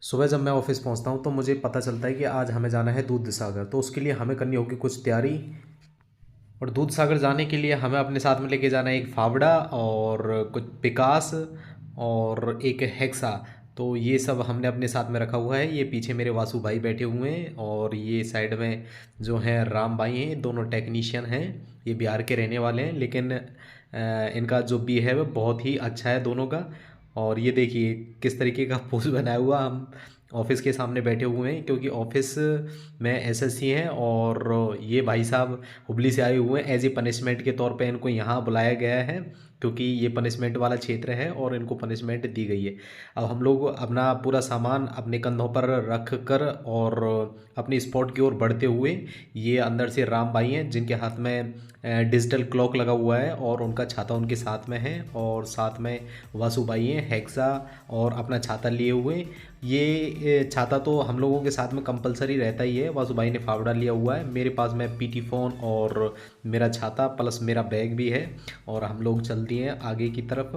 सुबह जब मैं ऑफिस पहुंचता हूं तो मुझे पता चलता है कि आज हमें जाना है दूध सागर। तो उसके लिए हमें करनी होगी कुछ तैयारी। और दूध सागर जाने के लिए हमें अपने साथ में लेके जाना है एक फावड़ा और कुछ पिकास और एक हेक्सा। तो ये सब हमने अपने साथ में रखा हुआ है। ये पीछे मेरे वासु भाई बैठे हुए हैं और ये साइड में जो हैं राम भाई हैं, दोनों टेक्नीशियन हैं। ये बिहार के रहने वाले हैं, लेकिन इनका जो बिहेव है बहुत ही अच्छा है दोनों का। और ये देखिए किस तरीके का पोज बनाया हुआ। हम ऑफिस के सामने बैठे हुए हैं क्योंकि ऑफिस में एसएससी हैं और ये भाई साहब हुबली से आए हुए हैं। एज ए पनिशमेंट के तौर पे इनको यहाँ बुलाया गया है क्योंकि ये पनिशमेंट वाला क्षेत्र है और इनको पनिशमेंट दी गई है। अब हम लोग अपना पूरा सामान अपने कंधों पर रख कर और अपनी स्पॉट की ओर बढ़ते हुए, ये अंदर से राम भाई हैं जिनके हाथ में डिजिटल क्लॉक लगा हुआ है और उनका छाता उनके साथ में है, और साथ में वासु भाई हैं हेक्सा और अपना छाता लिए हुए। ये छाता तो हम लोगों के साथ में कंपलसरी रहता ही है। वासु भाई ने फावड़ा लिया हुआ है, मेरे पास में पीटी फ़ोन और मेरा छाता प्लस मेरा बैग भी है। और हम लोग चल दिए हैं आगे की तरफ,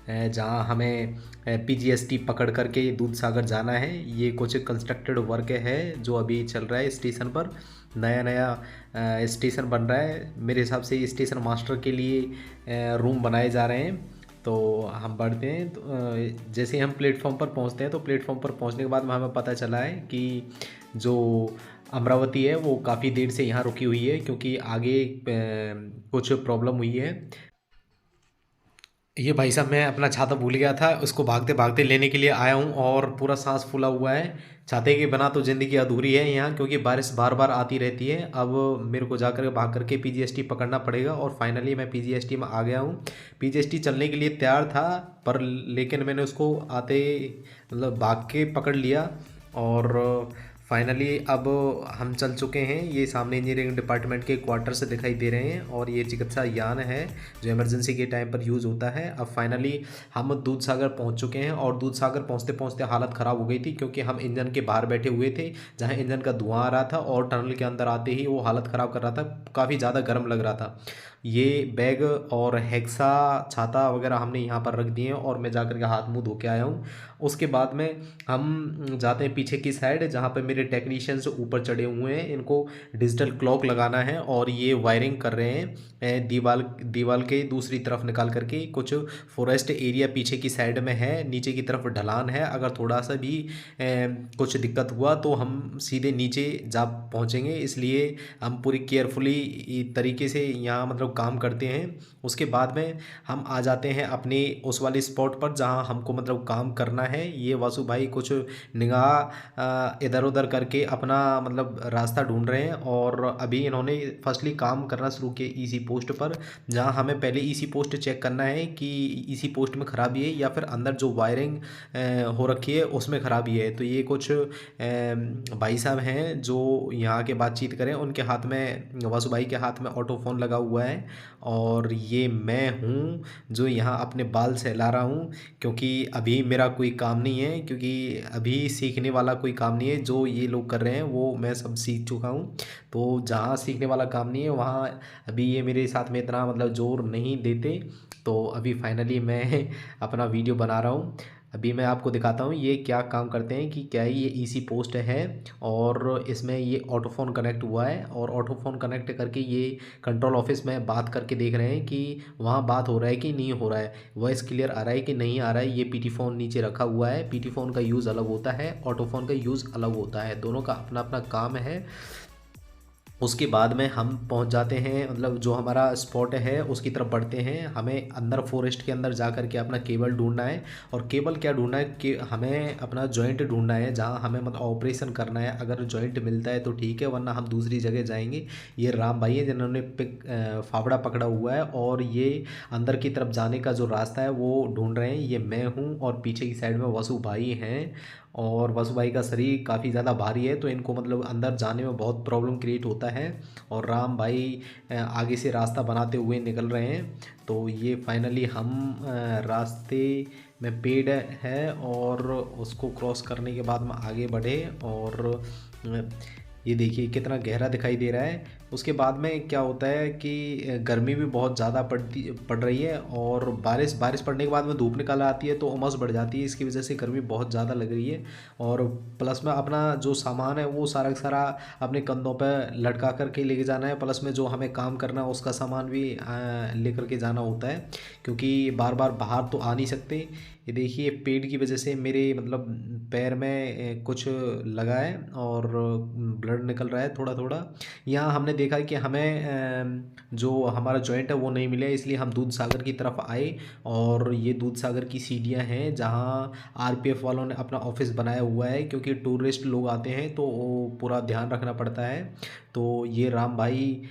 जहाँ हमें पीजीएसटी पकड़ करके दूध सागर जाना है। ये कुछ कंस्ट्रक्टेड वर्क है जो अभी चल रहा है स्टेशन पर। नया नया स्टेशन बन रहा है। मेरे हिसाब से स्टेशन मास्टर के लिए रूम बनाए जा रहे हैं। तो हम बढ़ते हैं। तो जैसे ही हम प्लेटफॉर्म पर पहुंचते हैं तो प्लेटफॉर्म पर पहुंचने के बाद में हमें पता चला है कि जो अमरावती है वो काफ़ी देर से यहाँ रुकी हुई है क्योंकि आगे कुछ प्रॉब्लम हुई है। ये भाई साहब, मैं अपना छाता भूल गया था, उसको भागते भागते लेने के लिए आया हूँ और पूरा सांस फूला हुआ है। छाते के बिना तो ज़िंदगी अधूरी है यहाँ, क्योंकि बारिश बार बार आती रहती है। अब मेरे को जाकर भाग करके पीजीएसटी पकड़ना पड़ेगा और फाइनली मैं पीजीएसटी में आ गया हूँ। पीजीएसटी चलने के लिए तैयार था, पर लेकिन मैंने उसको आते मतलब भाग के पकड़ लिया। और फाइनली अब हम चल चुके हैं। ये सामने इंजीनियरिंग डिपार्टमेंट के क्वार्टर्स दिखाई दे रहे हैं और ये चिकित्सा यान है जो इमरजेंसी के टाइम पर यूज़ होता है। अब फाइनली हम दूध सागर पहुंच चुके हैं और दूध सागर पहुंचते पहुंचते हालत ख़राब हो गई थी क्योंकि हम इंजन के बाहर बैठे हुए थे जहां इंजन का धुआं आ रहा था और टनल के अंदर आते ही वो हालत ख़राब कर रहा था। काफ़ी ज़्यादा गर्म लग रहा था। ये बैग और हेक्सा छाता वगैरह हमने यहाँ पर रख दिए हैं और मैं जाकर के हाथ मुंह धो के आया हूँ। उसके बाद में हम जाते हैं पीछे की साइड जहाँ पे मेरे टेक्नीशियंस ऊपर चढ़े हुए हैं। इनको डिजिटल क्लॉक लगाना है और ये वायरिंग कर रहे हैं दीवार दीवार के दूसरी तरफ निकाल करके। कुछ फॉरेस्ट एरिया पीछे की साइड में है, नीचे की तरफ ढलान है। अगर थोड़ा सा भी कुछ दिक्कत हुआ तो हम सीधे नीचे जा पहुँचेंगे, इसलिए हम पूरी केयरफुली तरीके से यहाँ मतलब काम करते हैं। उसके बाद में हम आ जाते हैं अपने उस वाले स्पॉट पर जहाँ हमको मतलब काम करना है। ये वासु भाई कुछ निगाह इधर उधर करके अपना मतलब रास्ता ढूंढ रहे हैं और अभी इन्होंने फर्स्टली काम करना शुरू किया ईसी पोस्ट पर, जहाँ हमें पहले ईसी पोस्ट चेक करना है कि ईसी पोस्ट में ख़राबी है या फिर अंदर जो वायरिंग हो रखी है उसमें ख़राबी है। तो ये कुछ भाई साहब हैं जो यहाँ के बातचीत करें, उनके हाथ में वासु भाई के हाथ में ऑटो फ़ोन लगा हुआ है और ये मैं हूँ जो यहाँ अपने बाल सहला रहा हूँ क्योंकि अभी मेरा कोई काम नहीं है, क्योंकि अभी सीखने वाला कोई काम नहीं है। जो ये लोग कर रहे हैं वो मैं सब सीख चुका हूँ। तो जहाँ सीखने वाला काम नहीं है वहाँ अभी ये मेरे साथ में इतना मतलब जोर नहीं देते। तो अभी फाइनली मैं अपना वीडियो बना रहा हूँ। अभी मैं आपको दिखाता हूँ ये क्या काम करते हैं कि क्या ये ईसी पोस्ट है और इसमें ये ऑटोफोन कनेक्ट हुआ है और ऑटोफोन कनेक्ट करके ये कंट्रोल ऑफिस में बात करके देख रहे हैं कि वहाँ बात हो रहा है कि नहीं हो रहा है, वॉइस क्लियर आ रहा है कि नहीं आ रहा है। ये पीटी फ़ोन नीचे रखा हुआ है। पीटी फ़ोन का यूज़ अलग होता है, ऑटोफोन का यूज़ अलग होता है, दोनों का अपना अपना काम है। उसके बाद में हम पहुंच जाते हैं, मतलब जो हमारा स्पॉट है उसकी तरफ बढ़ते हैं। हमें अंदर फॉरेस्ट के अंदर जा कर के अपना केबल ढूंढना है। और केबल क्या ढूंढना है कि हमें अपना जॉइंट ढूंढना है जहां हमें मतलब ऑपरेशन करना है। अगर जॉइंट मिलता है तो ठीक है, वरना हम दूसरी जगह जाएंगे। ये राम भाई है जिन्होंने फावड़ा पकड़ा हुआ है और ये अंदर की तरफ जाने का जो रास्ता है वो ढूंढ रहे हैं। ये मैं हूँ और पीछे की साइड में वसु भाई हैं और वसु भाई का शरीर काफ़ी ज़्यादा भारी है तो इनको मतलब अंदर जाने में बहुत प्रॉब्लम क्रिएट होता है। और राम भाई आगे से रास्ता बनाते हुए निकल रहे हैं। तो ये फाइनली हम रास्ते में पेड़ है और उसको क्रॉस करने के बाद में आगे बढ़े और ये देखिए कितना गहरा दिखाई दे रहा है। उसके बाद में क्या होता है कि गर्मी भी बहुत ज़्यादा पड़ रही है, और बारिश बारिश पड़ने के बाद में धूप निकल आती है तो उमस बढ़ जाती है। इसकी वजह से गर्मी बहुत ज़्यादा लग रही है। और प्लस में अपना जो सामान है वो सारा का सारा अपने कंधों पर लटका करके लेके जाना है। प्लस में जो हमें काम करना है उसका सामान भी लेकर के जाना होता है, क्योंकि बार बार बाहर तो आ नहीं सकते। ये देखिए पेड़ की वजह से मेरे मतलब पैर में कुछ लगा है और ब्लड निकल रहा है थोड़ा थोड़ा। यहाँ हमने देखा कि हमें जो हमारा जॉइंट है वो नहीं मिला, इसलिए हम दूध सागर की तरफ आए। और ये दूध सागर की सीढ़ियाँ हैं जहाँ आरपीएफ वालों ने अपना ऑफिस बनाया हुआ है, क्योंकि टूरिस्ट लोग आते हैं तो वो पूरा ध्यान रखना पड़ता है। तो ये राम भाई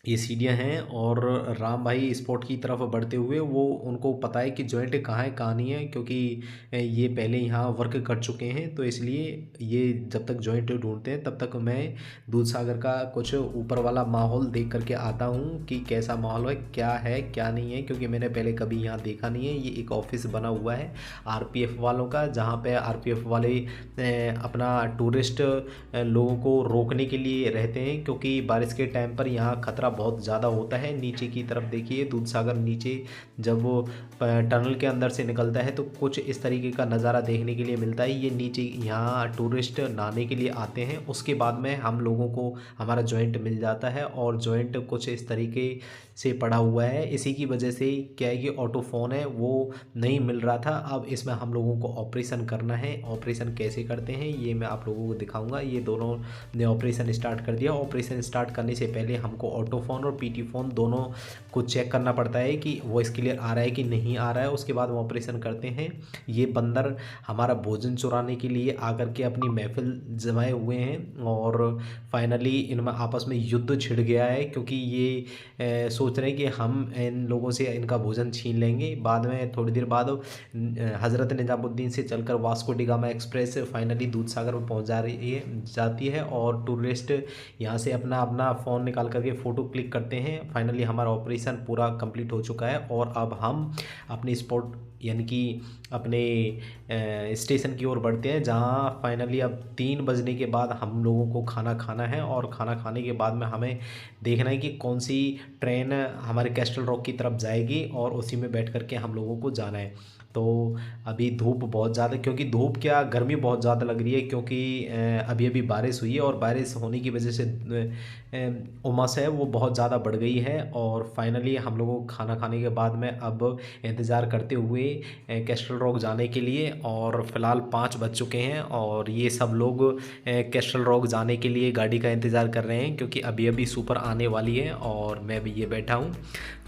ये सीढ़ियाँ हैं, और राम भाई स्पॉट की तरफ बढ़ते हुए वो उनको पता है कि जॉइंट कहाँ है कहाँ नहीं है, क्योंकि ये पहले यहाँ वर्क कर चुके हैं। तो इसलिए ये जब तक जॉइंट ढूंढते हैं तब तक मैं दूध सागर का कुछ ऊपर वाला माहौल देख करके आता हूँ कि कैसा माहौल है क्या नहीं है, क्योंकि मैंने पहले कभी यहाँ देखा नहीं है। ये एक ऑफिस बना हुआ है आरपीएफ वालों का, जहाँ पे आरपीएफ वाले अपना टूरिस्ट लोगों को रोकने के लिए रहते हैं, क्योंकि बारिश के टाइम पर यहाँ खतरा बहुत ज़्यादा होता है। नीचे की तरफ देखिए दूध सागर नीचे जब वो टनल के अंदर से निकलता है तो कुछ इस तरीके का नज़ारा देखने के लिए मिलता है। ये नीचे यहाँ टूरिस्ट नहाने के लिए आते हैं। उसके बाद में हम लोगों को हमारा जॉइंट मिल जाता है, और जॉइंट कुछ इस तरीके से पड़ा हुआ है। इसी की वजह से क्या है कि ऑटो फ़ोन है वो नहीं मिल रहा था। अब इसमें हम लोगों को ऑपरेशन करना है। ऑपरेशन कैसे करते हैं ये मैं आप लोगों को दिखाऊंगा। ये दोनों ने ऑपरेशन स्टार्ट कर दिया। ऑपरेशन स्टार्ट करने से पहले हमको ऑटो फ़ोन और पीटी फ़ोन दोनों को चेक करना पड़ता है कि वॉइस क्लियर आ रहा है कि नहीं आ रहा है। उसके बाद हम ऑपरेशन करते हैं। ये बंदर हमारा भोजन चुराने के लिए आकर के अपनी महफिल जमाए हुए हैं, और फाइनली इनमें आपस में युद्ध छिड़ गया है, क्योंकि ये सोच रहे हैं कि हम इन लोगों से इनका भोजन छीन लेंगे। बाद में थोड़ी देर बाद हज़रत निजामुद्दीन से चलकर Vasco D gamma express finally दूध सागर में पहुंच जाती है, और टूरिस्ट यहाँ से अपना अपना फ़ोन निकाल करके फ़ोटो क्लिक करते हैं। फाइनली हमारा ऑपरेशन पूरा कंप्लीट हो चुका है, और अब हम अपनी स्पॉट यानी कि अपने स्टेशन की ओर बढ़ते हैं, जहाँ फाइनली अब 3 बजने के बाद हम लोगों को खाना खाना है। और खाना खाने के बाद में हमें देखना है कि कौन सी ट्रेन हमारे कैस्टल रॉक की तरफ जाएगी, और उसी में बैठ करके हम लोगों को जाना है। तो अभी धूप बहुत ज़्यादा, क्योंकि धूप क्या गर्मी बहुत ज़्यादा लग रही है, क्योंकि अभी अभी बारिश हुई है, और बारिश होने की वजह से उमस है वो बहुत ज़्यादा बढ़ गई है। और फाइनली हम लोगों को खाना खाने के बाद में अब इंतज़ार करते हुए कैस्टल रॉक जाने के लिए। और फ़िलहाल 5 बज चुके हैं, और ये सब लोग कैस्टल रॉक जाने के लिए गाड़ी का इंतज़ार कर रहे हैं, क्योंकि अभी अभी सुपर आने वाली है, और मैं भी ये बैठा हूँ।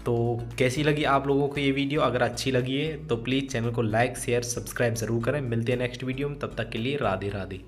तो कैसी लगी आप लोगों को ये वीडियो? अगर अच्छी लगी है तो प्लीज़ चैनल को लाइक शेयर सब्सक्राइब ज़रूर करें। मिलते हैं नेक्स्ट वीडियो में, तब तक के लिए राधे राधे।